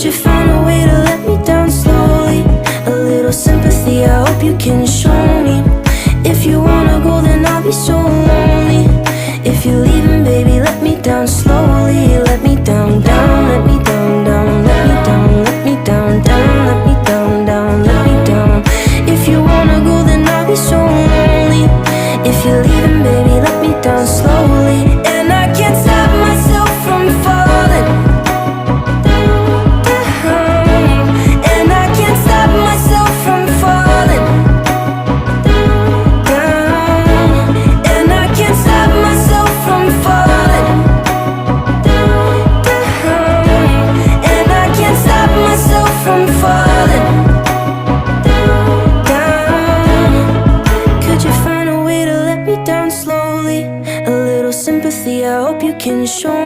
But you found a way to let me down slowly. A little sympathy, I hope you can show me. If you wanna go, then I'll be so lonely.